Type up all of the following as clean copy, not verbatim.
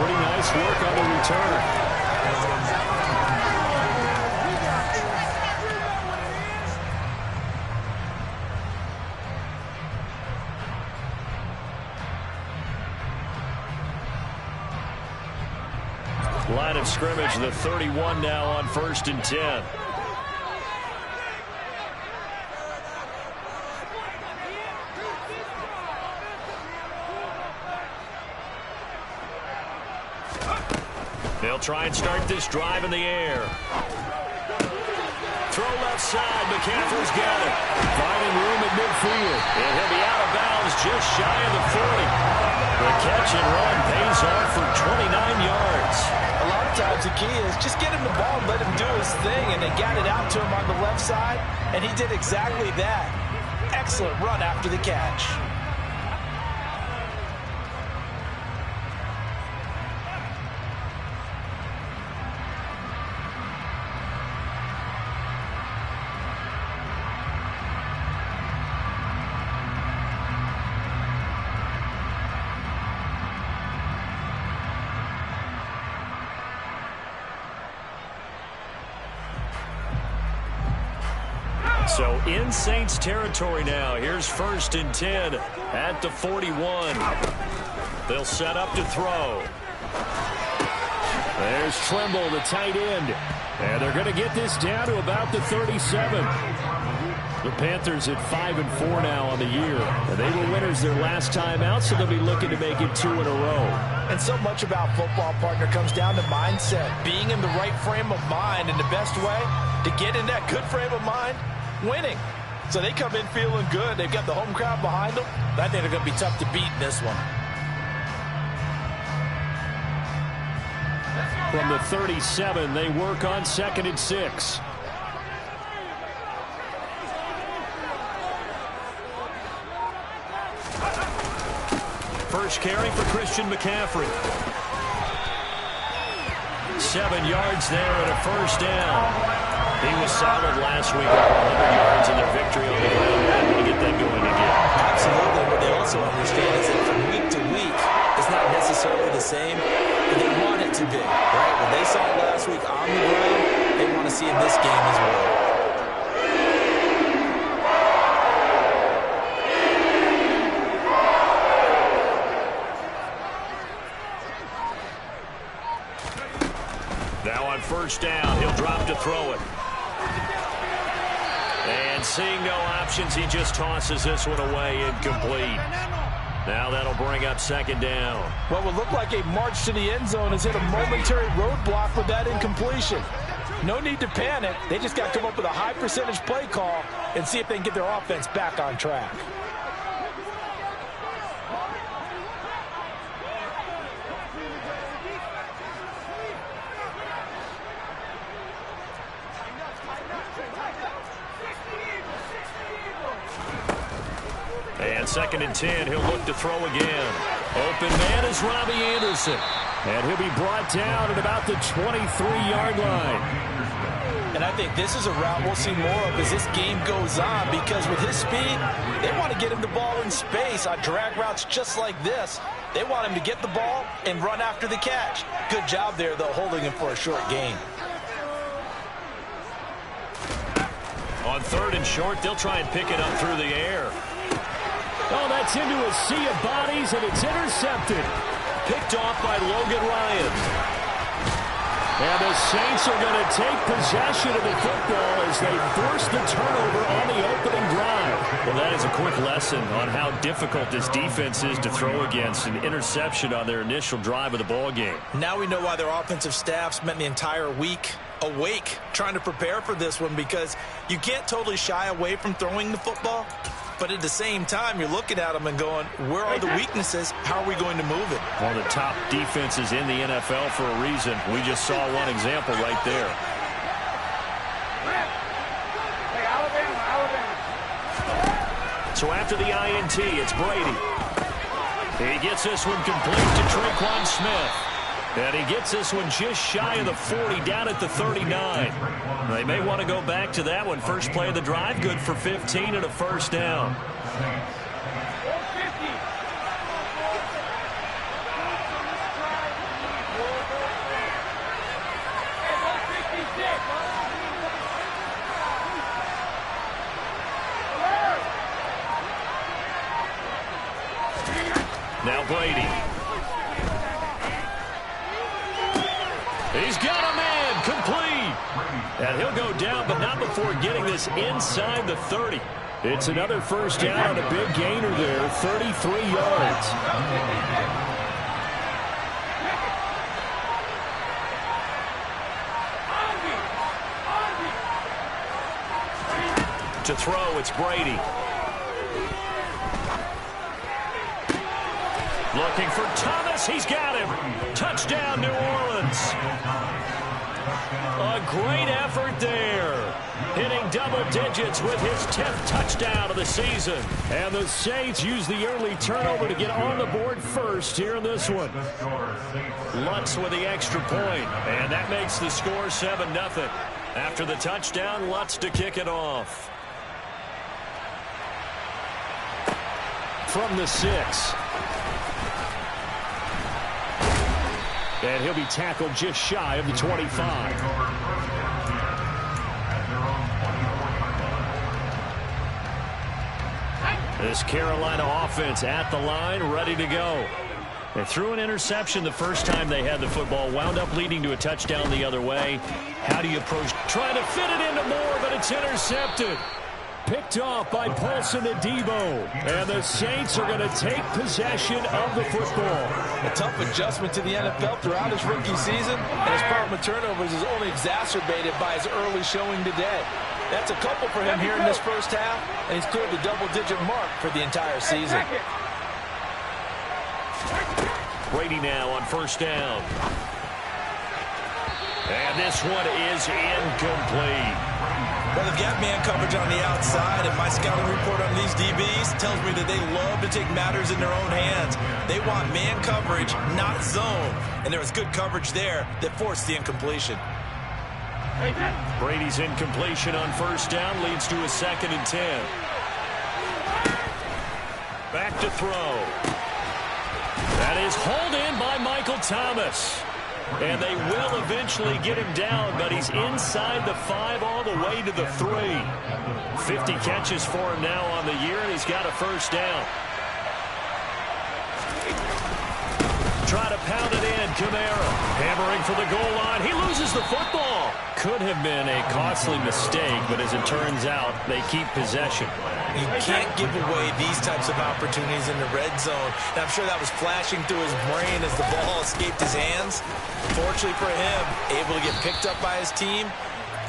pretty nice work on the return. Line of scrimmage, the 31 now on 1st and 10. They'll try and start this drive in the air. Throw left side. McCaffrey's got it. Finding room at midfield. And he'll be out of bounds just shy of the 40. The catch and run pays off for 29 yards. A lot of times the key is just get him the ball and let him do his thing. And they got it out to him on the left side. And he did exactly that. Excellent run after the catch. So in Saints territory now. Here's 1st and 10 at the 41. They'll set up to throw. There's Trimble, the tight end. And they're going to get this down to about the 37. The Panthers at 5-4 now on the year. And they were winners their last time out, so they'll be looking to make it 2 in a row. And so much about football, partner, comes down to mindset. Being in the right frame of mind, and the best way to get in that good frame of mind, winning. So they come in feeling good. They've got the home crowd behind them. I think they're going to be tough to beat in this one. From the 37, they work on 2nd and 6. First carry for Christian McCaffrey. 7 yards there and a first down. He was solid last week, over 100 yards in their victory on the ground. They want to get that going again. Absolutely. What they also understand is that from week to week, it's not necessarily the same, but they want it to be, right? When they saw it last week on the ground, they want to see it in this game as well. Now on 1st down, he'll drop to throw it. And seeing no options, he just tosses this one away, incomplete. Now that'll bring up 2nd down. What would look like a march to the end zone has hit a momentary roadblock with that incompletion. No need to panic. They just got to come up with a high percentage play call and see if they can get their offense back on track. And 2nd and 10, he'll look to throw again. Open man is Robbie Anderson. And he'll be brought down at about the 23-yard line. And I think this is a route we'll see more of as this game goes on, because with his speed, they want to get him the ball in space on drag routes just like this. They want him to get the ball and run after the catch. Good job there, though, holding him for a short gain. On 3rd and short, they'll try and pick it up through the air. Oh, that's into a sea of bodies, and it's intercepted. Picked off by Logan Ryan. And the Saints are going to take possession of the football as they force the turnover on the opening drive. Well, that is a quick lesson on how difficult this defense is to throw against. An interception on their initial drive of the ball game. Now we know why their offensive staff spent the entire week awake trying to prepare for this one, because you can't totally shy away from throwing the football. But at the same time, you're looking at them and going, where are the weaknesses? How are we going to move it? One of the top defenses in the NFL for a reason. We just saw one example right there. So after the INT, it's Brady. He gets this one complete to Tre'Quan Smith. And he gets this one just shy of the 40, down at the 39. They may want to go back to that one. First play of the drive, good for 15 and a first down. Now Brady. He's got a man complete. And he'll go down, but not before getting this inside the 30. It's another first down on a big gainer there, 33 yards. To throw, it's Brady. Looking for Thomas. He's got him. Touchdown, New Orleans. A great effort there. Hitting double digits with his 10th touchdown of the season. And the Saints use the early turnover to get on the board first here in this one. Lutz with the extra point. And that makes the score 7-0. After the touchdown, Lutz to kick it off. From the 6. And he'll be tackled just shy of the 25. This Carolina offense at the line, ready to go. They threw an interception the first time they had the football, wound up leading to a touchdown the other way. How do you approach? Trying to fit it into Moore, but it's intercepted. Picked off by Paulson Adebo. And the Saints are going to take possession of the football. A tough adjustment to the NFL throughout his rookie season, and his problem with turnovers is only exacerbated by his early showing today. That's a couple for him here in this first half, and he's cleared the double-digit mark for the entire season. Brady now on first down. And this one is incomplete. Well, they've got man coverage on the outside, and my scouting report on these DBs tells me that they love to take matters in their own hands. They want man coverage, not zone. And there was good coverage there that forced the incompletion. Brady's incompletion on first down leads to a 2nd and 10. Back to throw. That is hauled in by Michael Thomas. And they will eventually get him down, but he's inside the 5 all the way to the 3. 50 catches for him now on the year, and he's got a first down. Try to pound it in, Kamara. Hammering for the goal line. He loses the football. Could have been a costly mistake, but as it turns out, they keep possession. You can't give away these types of opportunities in the red zone. And I'm sure that was flashing through his brain as the ball escaped his hands. Fortunately for him, able to get picked up by his team,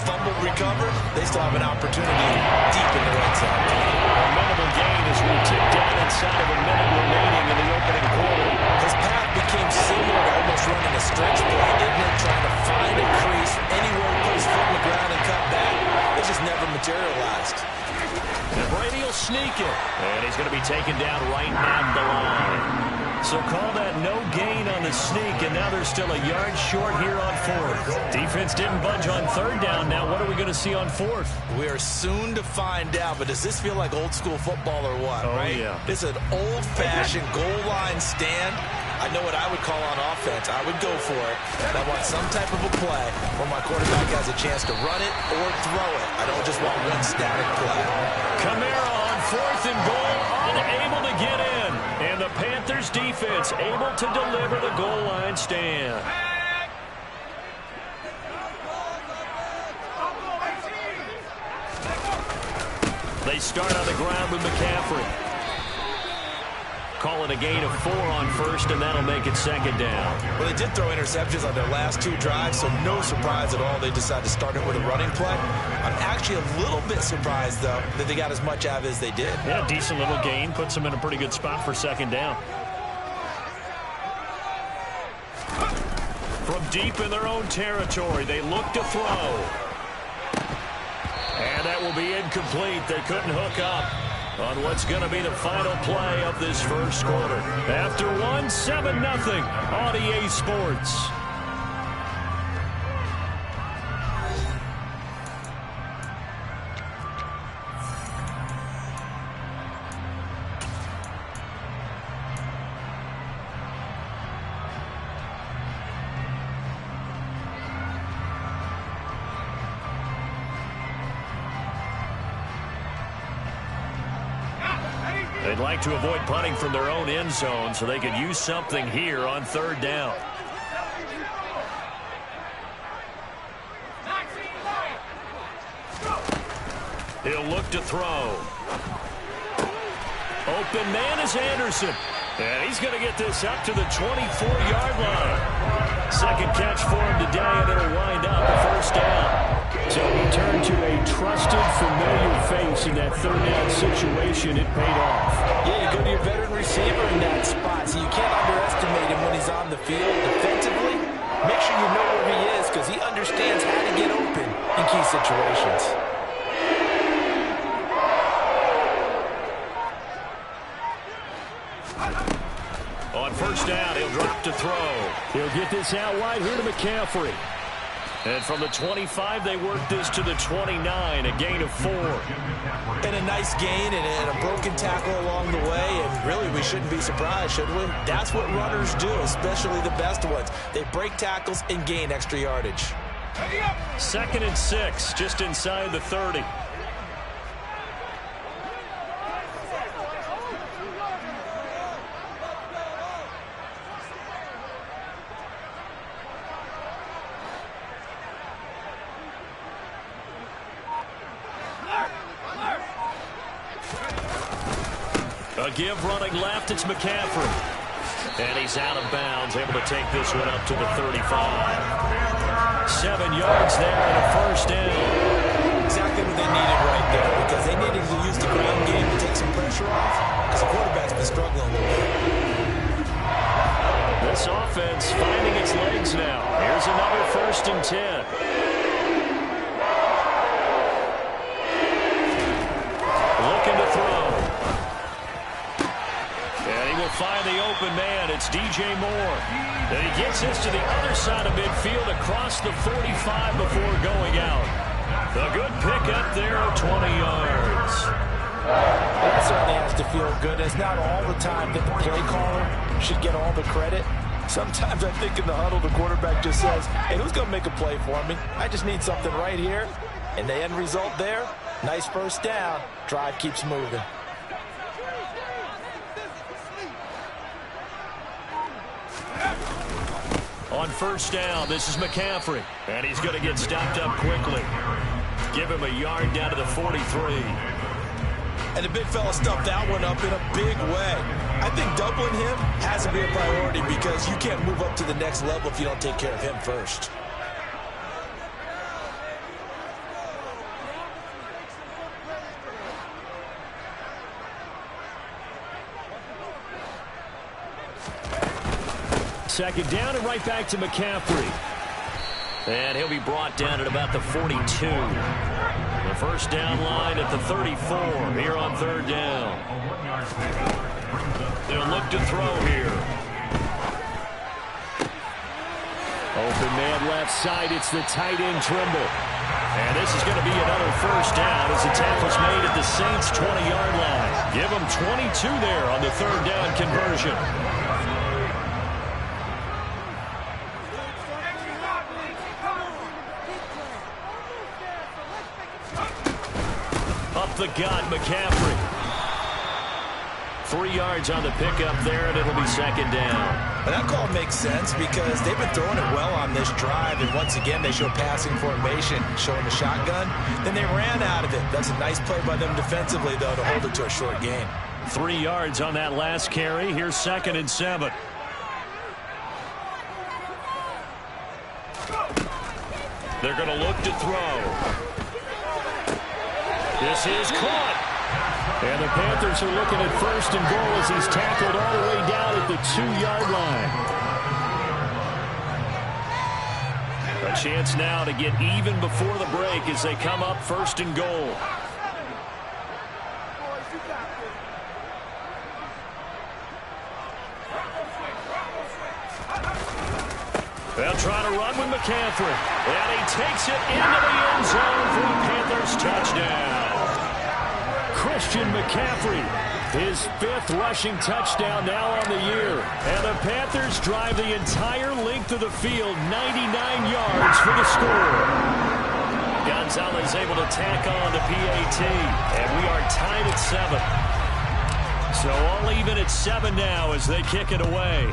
fumble recovered. They still have an opportunity deep in the red zone. A minimal gain as we tick down inside of a minute remaining in the opening quarter. His path became similar to almost running a stretch play, didn't it? Trying to find a crease anywhere to put his foot on the ground and cut back. It just never materialized. And Brady will sneak it. And he's going to be taken down right at the line. So call that no gain on the sneak, and now they're still a yard short here on 4th. Defense didn't budge on 3rd down. Now what are we going to see on 4th? We are soon to find out, but does this feel like old school football or what, right? Yeah. This is an old-fashioned goal line stand. I know what I would call on offense. I would go for it. And I want some type of a play where my quarterback has a chance to run it or throw it. I don't just want one static play. Kamara on 4th and goal, unable to get in. And the Panthers defense able to deliver the goal line stand. They start on the ground with McCaffrey. Call it a gain of 4 on 1st, and that'll make it 2nd down. Well, they did throw interceptions on their last 2 drives, so no surprise at all they decided to start it with a running play. I'm actually a little bit surprised, though, that they got as much out of it as they did. Yeah, decent little gain. Puts them in a pretty good spot for 2nd down. From deep in their own territory, they look to throw. And that will be incomplete. They couldn't hook up on what's going to be the final play of this first quarter. After 1, 7-0 on EA Sports. They'd like to avoid punting from their own end zone so they could use something here on third down. He'll look to throw. Open man is Anderson. And he's going to get this up to the 24-yard line. Second catch for him today, and it'll wind up a first down. So he turned to a trusted, familiar face in that third down situation. It paid off. Yeah, you go to your veteran receiver in that spot, so you can't underestimate him when he's on the field defensively. Make sure you know where he is because he understands how to get open in key situations. On first down, he'll drop to throw. He'll get this out wide here to McCaffrey. And from the 25, they work this to the 29, a gain of 4. And a nice gain and a broken tackle along the way, and really we shouldn't be surprised, should we? That's what runners do, especially the best ones. They break tackles and gain extra yardage. 2nd and 6, just inside the 30. A give running left, it's McCaffrey. And he's out of bounds, able to take this one up to the 35. 7 yards there and a first down. Exactly what they needed right there because they needed to use the ground game to take some pressure off because the quarterback's been struggling a little bit. This offense finding its legs now. Here's another 1st and 10. Looking to throw. And he will find the open man. It's DJ Moore. And he gets this to the other side of midfield across the 45 before going out. A good pickup there of 20 yards. That certainly has to feel good. It's not all the time that the play caller should get all the credit. Sometimes I think in the huddle the quarterback just says, hey, who's going to make a play for me? I just need something right here. And the end result there, nice first down. Drive keeps moving. On first down, this is McCaffrey. And he's going to get stopped up quickly. Give him a yard down to the 43. And the big fella stuffed that one up in a big way. I think doubling him has to be a priority because you can't move up to the next level if you don't take care of him first. Second down and right back to McCaffrey. And he'll be brought down at about the 42. The first down line at the 34 here on third down. They'll look to throw here. Open man left side. It's the tight end Trimble. And this is going to be another first down as the tackle's made at the Saints' 20-yard line. Give them 22 there on the third down conversion. Up the gut, McCaffrey. 3 yards on the pickup there, and it'll be second down. But that call makes sense because they've been throwing it well on this drive, and once again, they show passing formation, showing the shotgun. Then they ran out of it. That's a nice play by them defensively, though, to hold it to a short gain. 3 yards on that last carry. Here's 2nd and 7. They're going to look to throw. This is caught. And the Panthers are looking at 1st and goal as he's tackled all the way down at the 2-yard line. A chance now to get even before the break as they come up 1st and goal. They'll try to run with McCaffrey. And he takes it into the end zone for a Panthers touchdown. Christian McCaffrey, his 5th rushing touchdown now on the year. And the Panthers drive the entire length of the field, 99 yards for the score. Gonzalez able to tack on the PAT. And we are tied at 7. So all even at 7 now as they kick it away.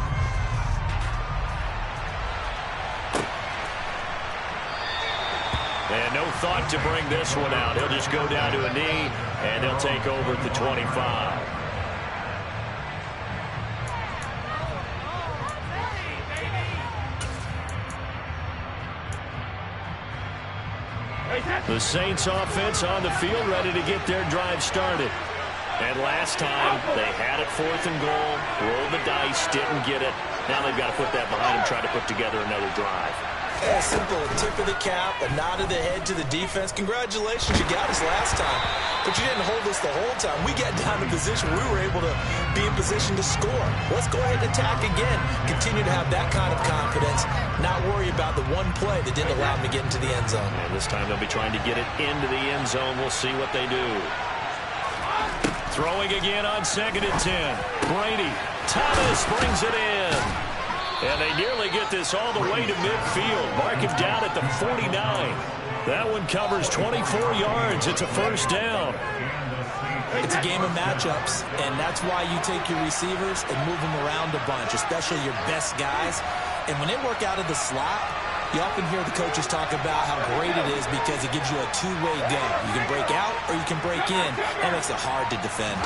And no thought to bring this one out. He'll just go down to a knee, and they'll take over at the 25. The Saints offense on the field, ready to get their drive started. And last time, they had it 4th and goal, rolled the dice, didn't get it. Now they've got to put that behind them, try to put together another drive. Yeah, simple. A tip of the cap, a nod of the head to the defense. Congratulations, you got us last time. But you didn't hold us the whole time. We got down to position. We were able to be in position to score. Let's go ahead and attack again. Continue to have that kind of confidence. Not worry about the one play that didn't allow them to get into the end zone. And this time they'll be trying to get it into the end zone. We'll see what they do. Throwing again on 2nd and 10. Brady. Thomas brings it in. And they nearly get this all the way to midfield. Mark him down at the 49. That one covers 24 yards. It's a first down. It's a game of matchups, and that's why you take your receivers and move them around a bunch, especially your best guys. And when they work out of the slot, you often hear the coaches talk about how great it is because it gives you a two-way go. You can break out or you can break in. That makes it hard to defend.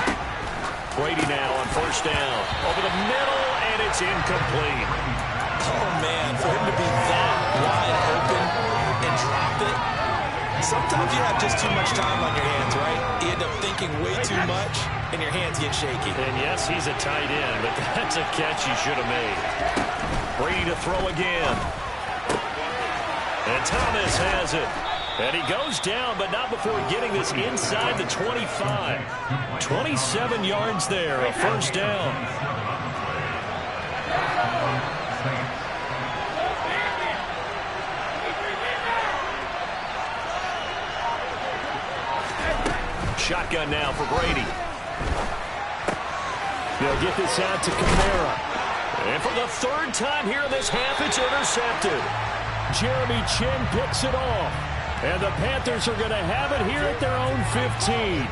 Brady now on first down. Over the middle, and it's incomplete. Oh, man, for him to be that wide open and drop it. Sometimes you have just too much time on your hands, right? You end up thinking way too much, and your hands get shaky. And yes, he's a tight end, but that's a catch he should have made. Brady to throw again. And Thomas has it. And he goes down, but not before getting this inside the 25. 27 yards there, a first down. Shotgun now for Brady. They'll get this out to Kamara. And for the 3rd time here in this half, it's intercepted. Jeremy Chin picks it off. And the Panthers are going to have it here at their own 15.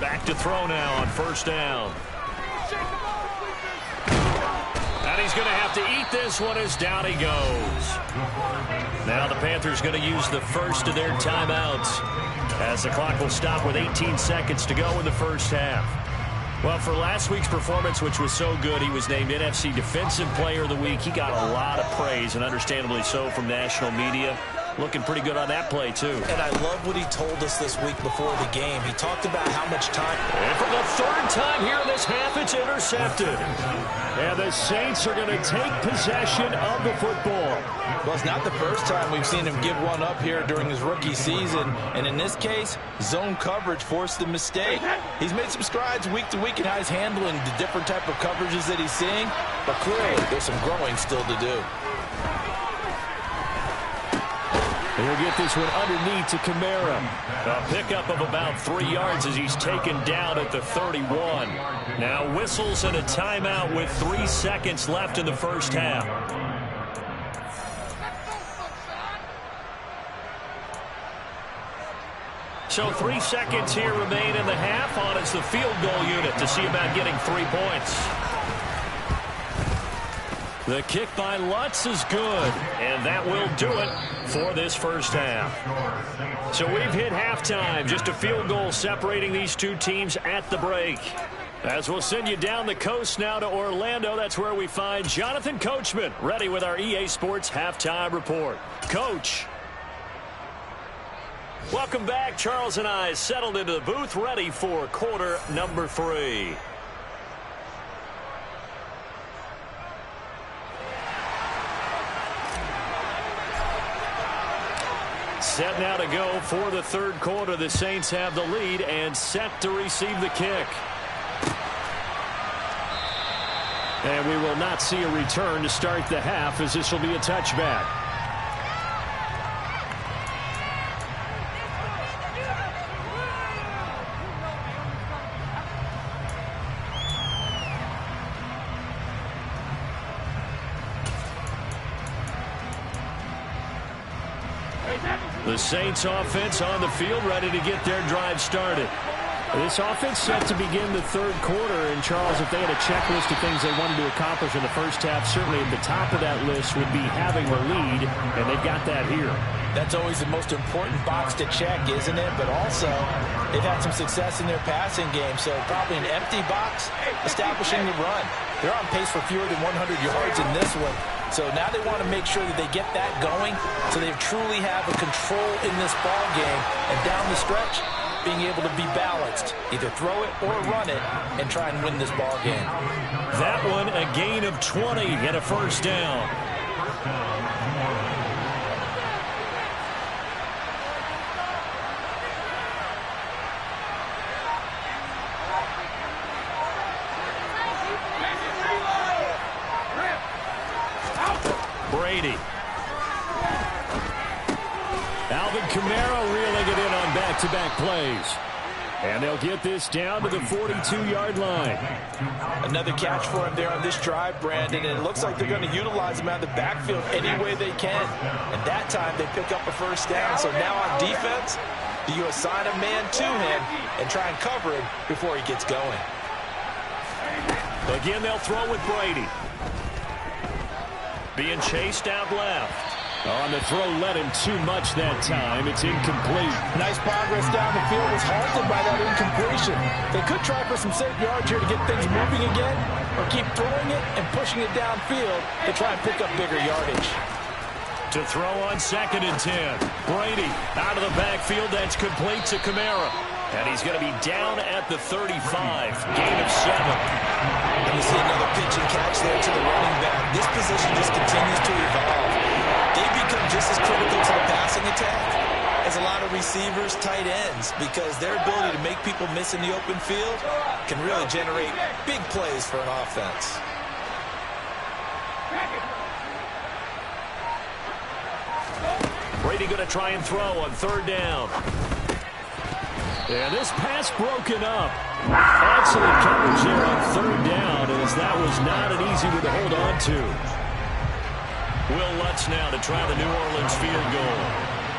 Back to throw now on first down. And he's going to have to eat this one as down he goes. Now the Panthers going to use the first of their timeouts as the clock will stop with 18 seconds to go in the first half. Well, for last week's performance, which was so good, he was named NFC Defensive Player of the Week. He got a lot of praise, and understandably so, from national media. Looking pretty good on that play, too. And I love what he told us this week before the game. He talked about how much time. And for the 3rd time here in this half, it's intercepted. And the Saints are going to take possession of the football. Well, it's not the first time we've seen him give one up here during his rookie season. And in this case, zone coverage forced the mistake. He's made some strides week to week in how he's handling the different type of coverages that he's seeing. But clearly, there's some growing still to do. He'll get this one underneath to Kamara. A pickup of about 3 yards as he's taken down at the 31. Now whistles and a timeout with 3 seconds left in the first half. So 3 seconds here remain in the half. On is the field goal unit to see about getting 3 points. The kick by Lutz is good, and that will do it for this first half. So we've hit halftime, just a field goal separating these two teams at the break. As we'll send you down the coast now to Orlando, that's where we find Jonathan Coachman, ready with our EA Sports Halftime Report. Coach. Welcome back. Charles and I settled into the booth, ready for quarter number 3. Set now to go for the 3rd quarter. The Saints have the lead and set to receive the kick. And we will not see a return to start the half, as this will be a touchback. The Saints offense on the field, ready to get their drive started. This offense set to begin the third quarter. And, Charles, if they had a checklist of things they wanted to accomplish in the first half, certainly at the top of that list would be having the lead, and they've got that here. That's always the most important box to check, isn't it? But also, they've had some success in their passing game, so probably an empty box establishing the run. They're on pace for fewer than 100 yards in this one. So now they want to make sure that they get that going so they truly have a control in this ball game. And down the stretch, being able to be balanced, either throw it or run it, and try and win this ball game. That one, a gain of 20 and a first down. Brady. Alvin Kamara reeling it in on back-to-back plays. And they'll get this down to the 42-yard line. Another catch for him there on this drive, Brandon, and it looks like they're going to utilize him out of the backfield any way they can. And that time they pick up a first down. So now on defense, do you assign a man to him and try and cover him before he gets going? Again, they'll throw with Brady. Being chased out left. On the throw, led him too much that time. It's incomplete. Nice progress down the field, was halted by that incompletion. They could try for some safe yards here to get things moving again, or keep throwing it and pushing it downfield to try and pick up bigger yardage. To throw on 2nd and 10. Brady out of the backfield. That's complete to Kamara. And he's going to be down at the 35. Gain of 7. And you see another pitch and catch there to the running back. This position just continues to evolve. They become just as critical to the passing attack as a lot of receivers, tight ends, because their ability to make people miss in the open field can really generate big plays for an offense. Brady going to try and throw on 3rd down. And this pass broken up. Excellent coverage there on 3rd down, as that was not an easy one to hold on to. Will Lutz now to try the New Orleans field goal.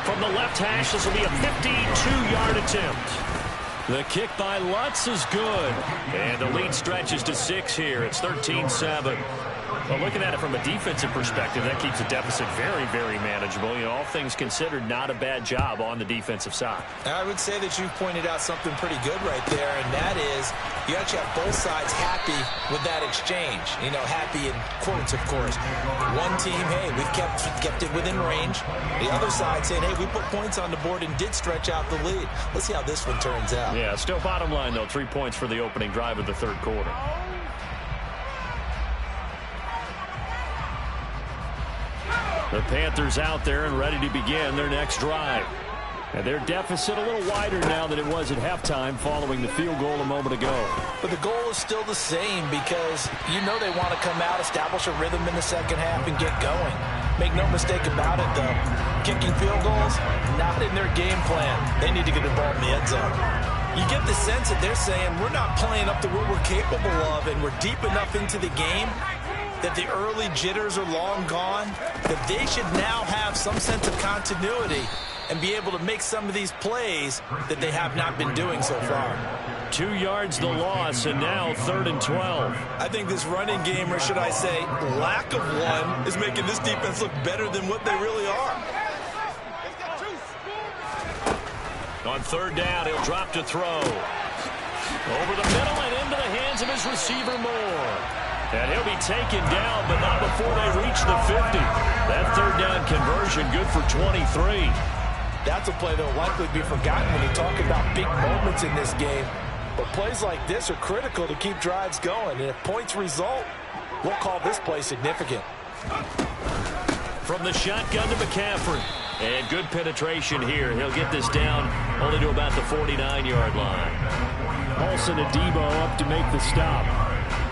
From the left hash, this will be a 52-yard attempt. The kick by Lutz is good. And the lead stretches to 6 here. It's 13-7. Well, looking at it from a defensive perspective, that keeps the deficit very, very manageable. You know, all things considered, not a bad job on the defensive side. I would say that you pointed out something pretty good right there, and that is you actually have both sides happy with that exchange. You know, happy in quotes, of course. One team, hey, we've kept it within range. The other side saying, hey, we put points on the board and did stretch out the lead. Let's see how this one turns out. Yeah, still bottom line, though, 3 points for the opening drive of the 3rd quarter. The Panthers out there and ready to begin their next drive. And their deficit a little wider now than it was at halftime following the field goal a moment ago. But the goal is still the same, because you know they want to come out, establish a rhythm in the second half, and get going. Make no mistake about it, though. Kicking field goals, not in their game plan. They need to get the ball in the end zone. You get the sense that they're saying, we're not playing up to what we're capable of, and we're deep enough into the game that the early jitters are long gone, that they should now have some sense of continuity and be able to make some of these plays that they have not been doing so far. 2 yards the loss, and now 3rd and 12. I think this running game, or should I say lack of one, is making this defense look better than what they really are. On 3rd down, he'll drop to throw. Over the middle and into the hands of his receiver, Moore. And he'll be taken down, but not before they reach the 50. That 3rd down conversion good for 23. That's a play that will likely be forgotten when you talk about big moments in this game. But plays like this are critical to keep drives going. And if points result, we'll call this play significant. From the shotgun to McCaffrey. And good penetration here. He'll get this down only to about the 49-yard line. Paulson and Debo up to make the stop.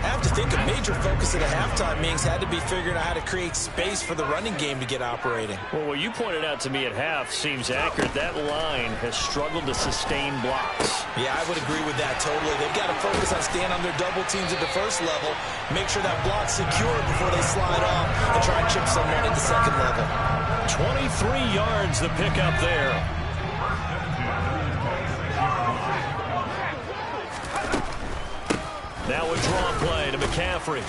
I have to think a major focus at a halftime meetings had to be figuring out how to create space for the running game to get operating. Well, what you pointed out to me at half seems accurate. That line has struggled to sustain blocks. Yeah, I would agree with that totally. They've got to focus on staying on their double teams at the first level, make sure that block's secure before they slide off and try and chip someone at the second level. 23 yards the pickup there. Now a draw play to McCaffrey.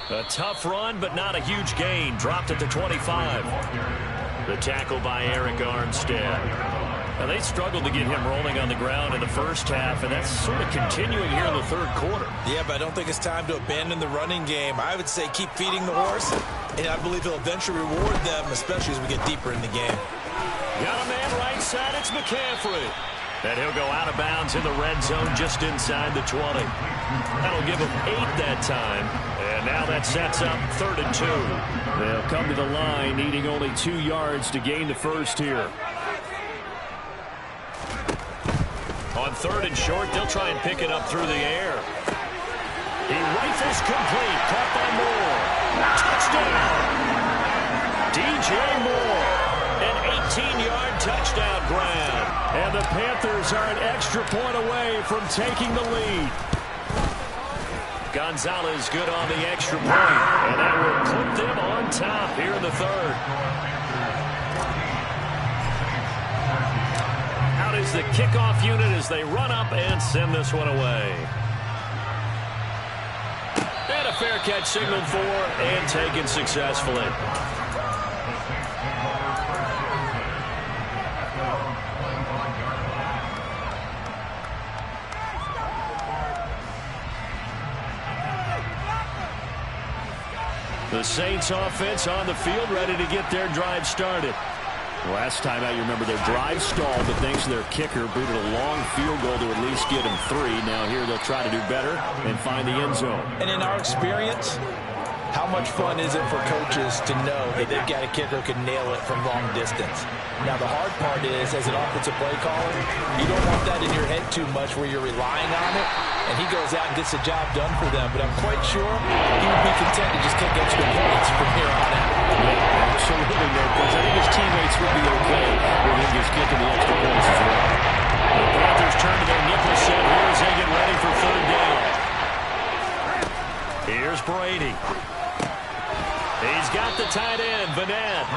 A tough run, but not a huge gain. Dropped at the 25. The tackle by Eric Armstead. Now, they struggled to get him rolling on the ground in the first half, and that's sort of continuing here in the third quarter. Yeah, but I don't think it's time to abandon the running game. I would say keep feeding the horse, and I believe he'll eventually reward them, especially as we get deeper in the game. Got a man right side. It's McCaffrey. And he'll go out of bounds in the red zone just inside the 20. That'll give him 8 that time. And now that sets up 3rd and 2. They'll come to the line needing only 2 yards to gain the first here. On 3rd and short, they'll try and pick it up through the air. He rifles complete. Caught by Moore. Touchdown! DJ Moore. An 18-yard touchdown grab. And the Panthers are an extra point away from taking the lead. Gonzalez good on the extra point. And that will put them on top here in the third. Out is the kickoff unit as they run up and send this one away. And a fair catch signaled for and taken successfully. The Saints offense on the field, ready to get their drive started. Last time out, you remember their drive stalled, but thanks to their kicker, booted a long field goal to at least get them 3. Now here they'll try to do better and find the end zone. And in our experience, how much fun is it for coaches to know that they've got a kicker who can nail it from long distance? Now, the hard part is, as an offensive play caller, you don't want that in your head too much where you're relying on it, and he goes out and gets the job done for them. But I'm quite sure he would be content to just kick extra points from here on out. Yeah, absolutely, no question. I think his teammates would be okay with him just kicking the extra points as well. The Panthers turn to their nickel set here as they get ready for 3rd down. Here's Brady. He's got the tight end, Vanette.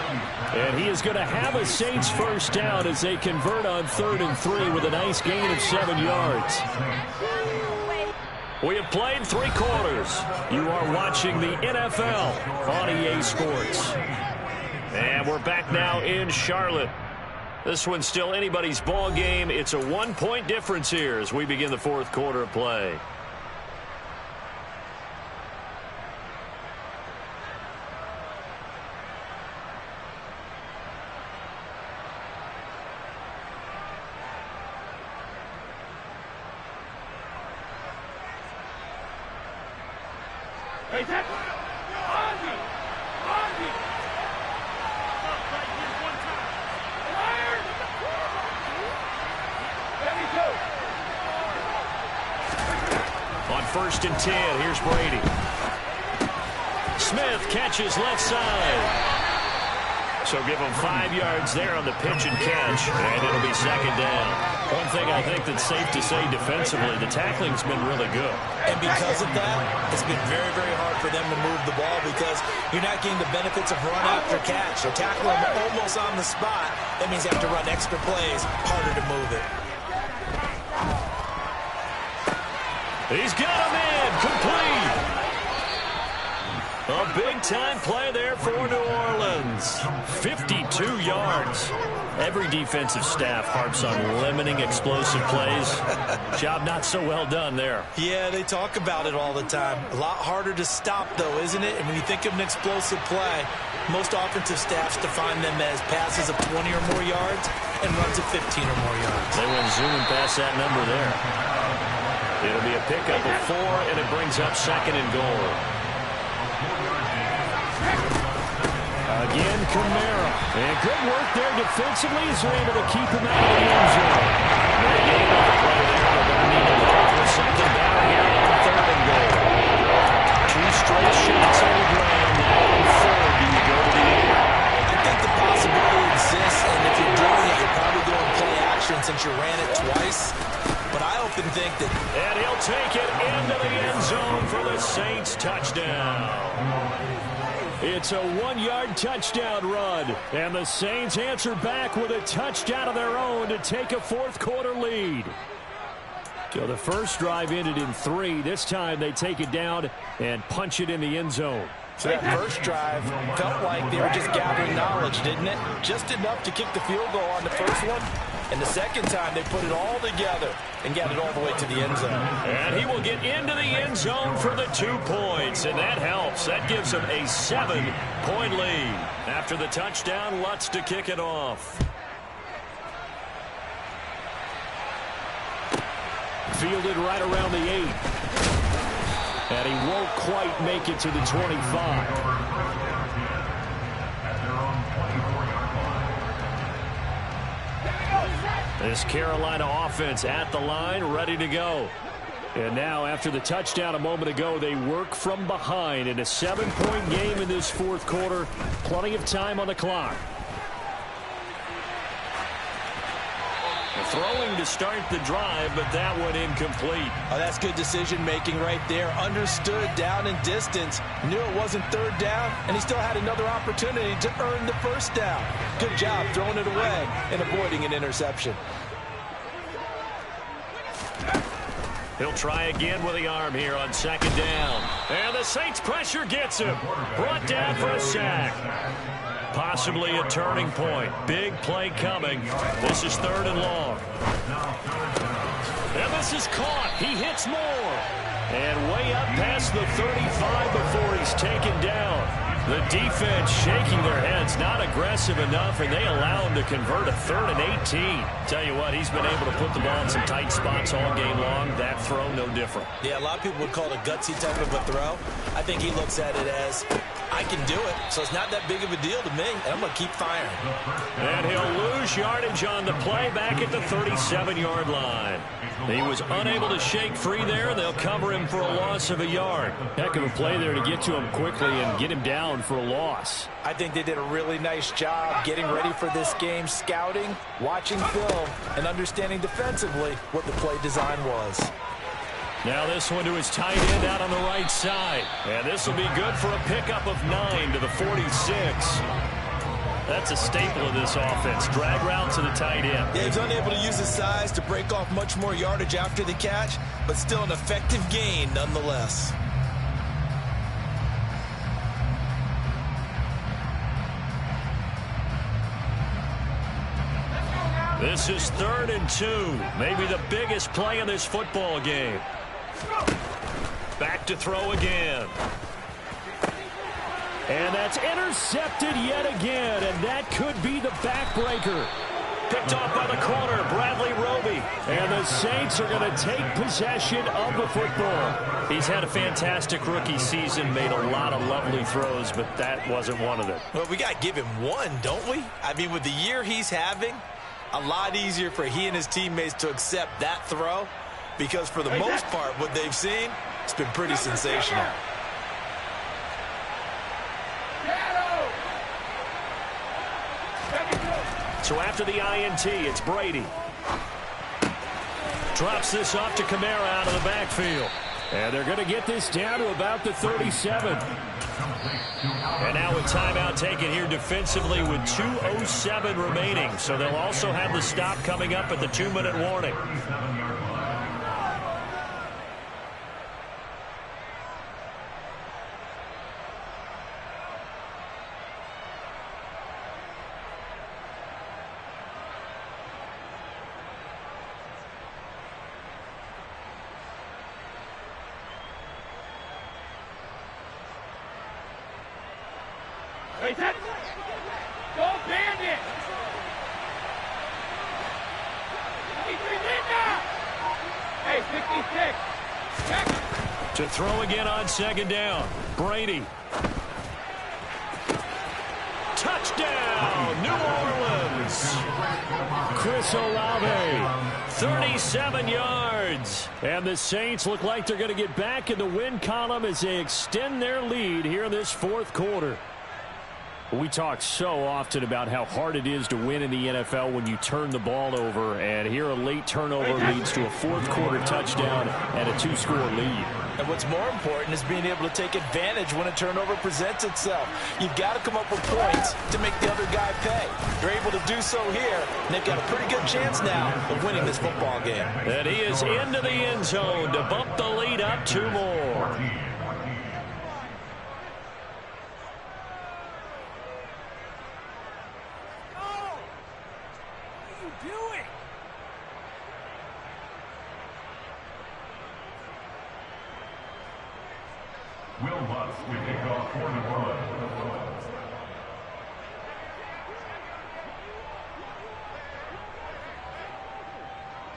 And he is going to have a Saints first down as they convert on 3rd and 3 with a nice gain of 7 yards. We have played 3 quarters. You are watching the NFL on EA Sports. And we're back now in Charlotte. This one's still anybody's ball game. It's a 1-point difference here as we begin the 4th quarter of play. On 1st and 10, here's Brady. Smith catches left side. So give him 5 yards there on the pitch and catch, and it'll be 2nd down. One thing I think that's safe to say defensively, the tackling's been really good. And because of that, it's been very, very hard for them to move the ball because you're not getting the benefits of run after catch. They're tackling them almost on the spot. That means they have to run extra plays, harder to move it. He's got him in, complete. A big-time play there for New Orleans. 52 yards. Every defensive staff harps on limiting explosive plays. Job not so well done there. Yeah, they talk about it all the time. A lot harder to stop, though, isn't it? And when you think of an explosive play, most offensive staffs define them as passes of 20 or more yards and runs of 15 or more yards. They went zooming past that number there. It'll be a pickup of 4, and it brings up 2nd and goal. Again, Kamara. And good work there defensively as they're able to keep him out of the end zone. They gave up the play there. They're going to need to look for something better here on 3rd and often think that... And he'll take it into the end zone for the Saints touchdown. It's a 1-yard touchdown run, and the Saints answer back with a touchdown of their own to take a fourth-quarter lead. So the first drive ended in 3. This time they take it down and punch it in the end zone. So that first drive felt like they were just gathering knowledge, didn't it? Just enough to kick the field goal on the first one. And the second time, they put it all together and got it all the way to the end zone. And he will get into the end zone for the 2 points, and that helps. That gives him a 7-point lead. After the touchdown, Lutz to kick it off. Fielded right around the 8. And he won't quite make it to the 25. This Carolina offense at the line, ready to go. And now, after the touchdown a moment ago, they work from behind in a 7-point game in this fourth quarter. Plenty of time on the clock. Throwing to start the drive, but that one incomplete. Oh, that's good decision-making right there. Understood down and distance. Knew it wasn't third down, and he still had another opportunity to earn the first down. Good job throwing it away and avoiding an interception. He'll try again with the arm here on second down. And the Saints pressure gets him. Brought down for a sack. Possibly a turning point. Big play coming. This is 3rd and long. And this is caught. He hits more. And way up past the 35 before he's taken down. The defense shaking their heads, not aggressive enough, and they allow him to convert a 3rd and 18. Tell you what, he's been able to put the ball in some tight spots all game long. That throw, no different. Yeah, a lot of people would call it a gutsy type of a throw. I think he looks at it as, I can do it, so it's not that big of a deal to me, and I'm going to keep firing. And he'll lose yardage on the play back at the 37-yard line. He was unable to shake free there. They'll cover him for a loss of a yard. Heck of a play there to get to him quickly and get him down for a loss. I think they did a really nice job getting ready for this game, scouting, watching film, and understanding defensively what the play design was. Now this one to his tight end out on the right side. And this will be good for a pickup of 9 to the 46. That's a staple of this offense. Drag route to the tight end. Yeah, he's unable to use his size to break off much more yardage after the catch, but still an effective gain nonetheless. This is 3rd and 2. Maybe the biggest play in this football game. Back to throw again. And that's intercepted yet again, and that could be the backbreaker. Picked off by the corner, Bradley Roby. And the Saints are going to take possession of the football. He's had a fantastic rookie season, made a lot of lovely throws, but that wasn't one of them. Well, we got to give him one, don't we? I mean, with the year he's having, a lot easier for he and his teammates to accept that throw, because for the most part, what they've seen, it's been pretty sensational. So after the INT, it's Brady. Drops this off to Kamara out of the backfield. And they're going to get this down to about the 37. And now a timeout taken here defensively with 2:07 remaining. So they'll also have the stop coming up at the 2-minute warning. Go Bandit! Hey, 66! To throw again on second down. Brady. Touchdown, New Orleans. Chris Olave, 37 yards. And the Saints look like they're going to get back in the win column as they extend their lead here in this fourth quarter. We talk so often about how hard it is to win in the NFL when you turn the ball over, and here a late turnover leads to a fourth-quarter touchdown and a 2-score lead. And what's more important is being able to take advantage when a turnover presents itself. You've got to come up with points to make the other guy pay. You're able to do so here, and they've got a pretty good chance now of winning this football game. And he is into the end zone to bump the lead up 2 more.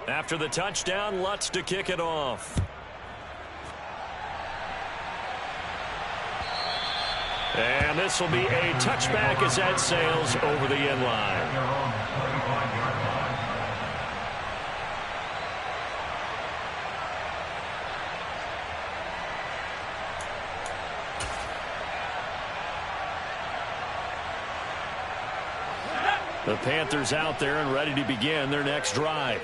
After the touchdown, Lutz to kick it off. And this will be a touchback as that sails over the end line. The Panthers out there and ready to begin their next drive.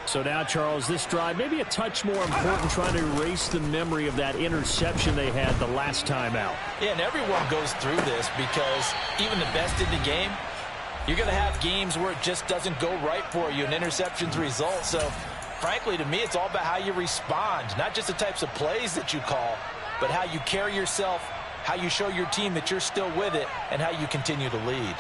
So now, Charles, this drive maybe a touch more important, trying to erase the memory of that interception they had the last time out. Yeah, and everyone goes through this because even the best in the game, you're going to have games where it just doesn't go right for you, and interceptions result. So, frankly, to me, it's all about how you respond, not just the types of plays that you call, but how you carry yourself, how you show your team that you're still with it, and how you continue to lead.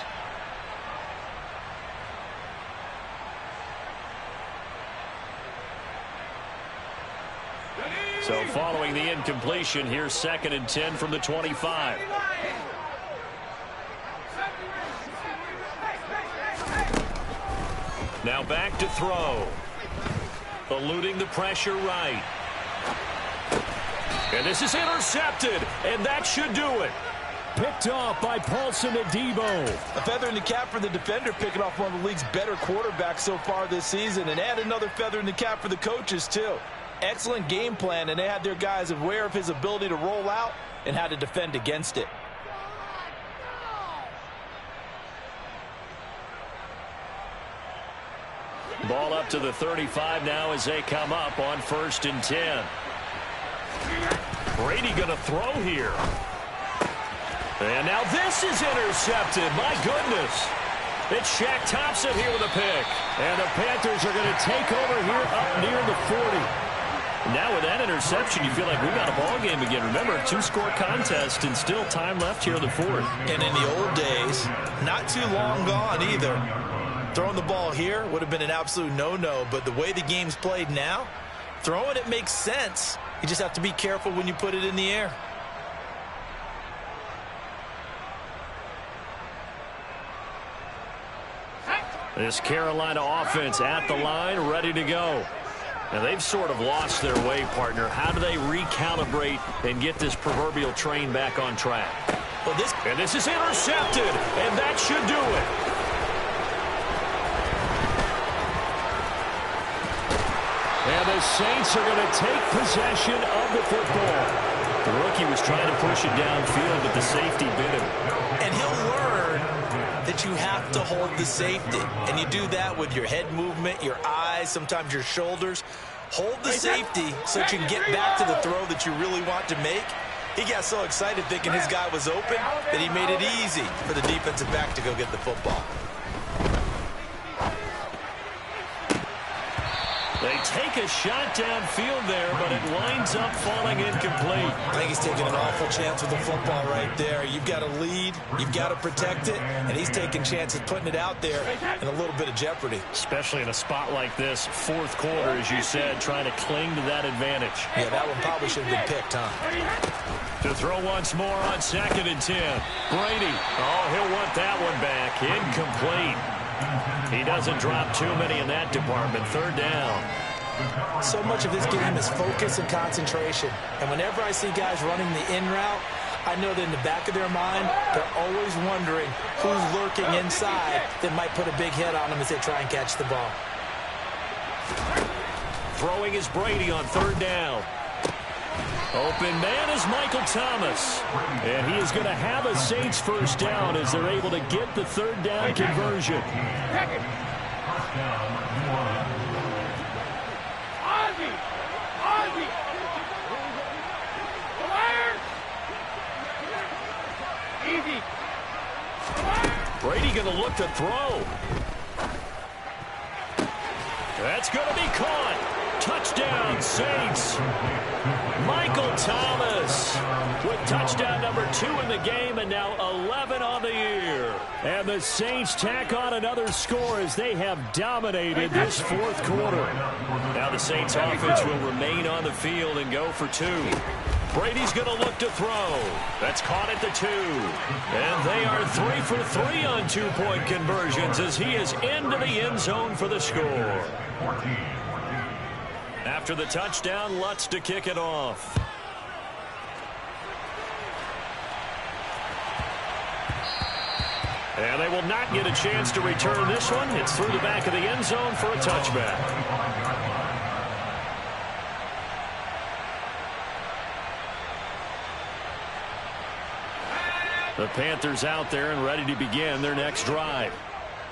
So following the incompletion, here's 2nd and 10 from the 25. Now back to throw. Eluding the pressure right. And this is intercepted, and that should do it. Picked off by Paulson Adebo. A feather in the cap for the defender, picking off one of the league's better quarterbacks so far this season, and add another feather in the cap for the coaches, too. Excellent game plan, and they had their guys aware of his ability to roll out and how to defend against it. Ball up to the 35 now as they come up on 1st and 10. Brady going to throw here. And now this is intercepted. My goodness. It's Shaq Thompson here with a pick. And the Panthers are going to take over here up near the 40. Now with that interception, you feel like we got a ball game again. Remember, 2-score contest and still time left here in the 4th. And in the old days, not too long gone either. Throwing the ball here would have been an absolute no-no, but the way the game's played now, throwing it makes sense. You just have to be careful when you put it in the air. This Carolina offense at the line, ready to go. Now, they've sort of lost their way, partner. How do they recalibrate and get this proverbial train back on track? Well, this is intercepted, and that should do it. And the Saints are going to take possession of the football. The rookie was trying to push it downfield, but the safety bit him. And he'll learn that you have to hold the safety. And you do that with your head movement, your eyes, sometimes your shoulders. Hold the safety so that you can get back to the throw that you really want to make. He got so excited thinking his guy was open that he made it easy for the defensive back to go get the football. They take a shot downfield there, but it winds up falling incomplete. I think he's taking an awful chance with the football right there. You've got to lead, you've got to protect it, and he's taking chances putting it out there in a little bit of jeopardy. Especially in a spot like this, 4th quarter, as you said, trying to cling to that advantage. Yeah, that one probably should have been picked, huh? To throw once more on 2nd and 10. Brady, he'll want that one back. Incomplete. He doesn't drop too many in that department. 3rd down. So much of this game is focus and concentration. And whenever I see guys running the in route, I know that in the back of their mind, they're always wondering who's lurking inside that might put a big hit on them as they try and catch the ball. Throwing is Brady on 3rd down. Open man is Michael Thomas. And he is going to have a Saints first down as they're able to get the third down conversion. Brady going to look to throw. That's going to be caught. Touchdown, Saints. Michael Thomas with touchdown number 2 in the game and now 11 on the year. And the Saints tack on another score as they have dominated this fourth quarter. Now the Saints offense will remain on the field and go for 2. Brady's going to look to throw. That's caught at the 2. And they are 3 for 3 on 2-point conversions as he is into the end zone for the score. After the touchdown, Lutz to kick it off. And they will not get a chance to return this one. It's through the back of the end zone for a touchback. The Panthers out there and ready to begin their next drive.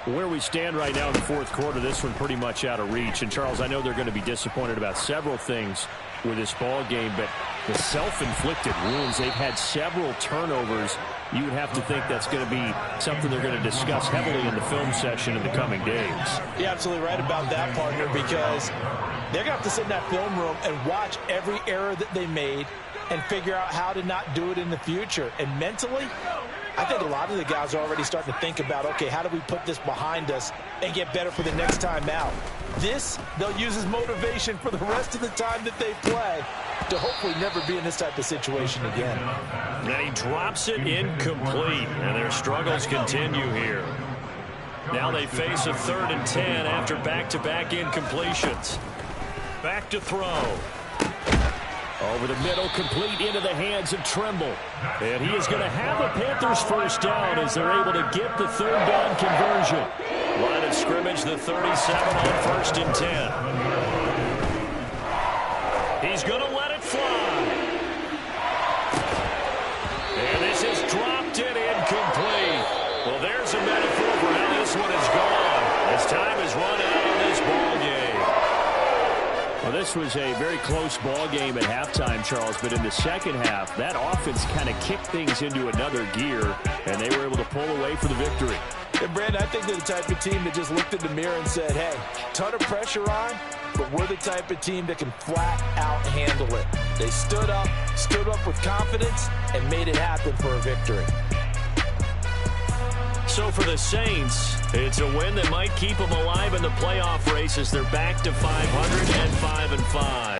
Where we stand right now in the fourth quarter, this one pretty much out of reach. And, Charles, I know they're going to be disappointed about several things with this ball game, but the self-inflicted wounds, they've had several turnovers. You would have to think that's going to be something they're going to discuss heavily in the film session in the coming days. You're absolutely right about that, partner, because they're going to have to sit in that film room and watch every error that they made and figure out how to not do it in the future. And mentally, I think a lot of the guys are already starting to think about, okay, how do we put this behind us and get better for the next time out? This, they'll use as motivation for the rest of the time that they play to hopefully never be in this type of situation again. Then he drops it incomplete, and their struggles continue here. Now they face a 3rd and 10 after back-to-back incompletions. Back to throw. Over the middle, complete into the hands of Trimble. And he is going to have the Panthers first down as they're able to get the third down conversion. Line of scrimmage, the 37 on 1st and 10. He's going to let it fly. And this is dropped and incomplete. Well, there's a metaphor for how this one is gone as time is run out on this ball game. Well, this was a very close ball game at halftime, Charles, but in the second half, that offense kind of kicked things into another gear, and they were able to pull away for the victory. And, Brandon, I think they're the type of team that just looked in the mirror and said, hey, ton of pressure on, but we're the type of team that can flat out handle it. They stood up with confidence, and made it happen for a victory. So for the Saints, it's a win that might keep them alive in the playoff race as they're back to 500 and 5-5.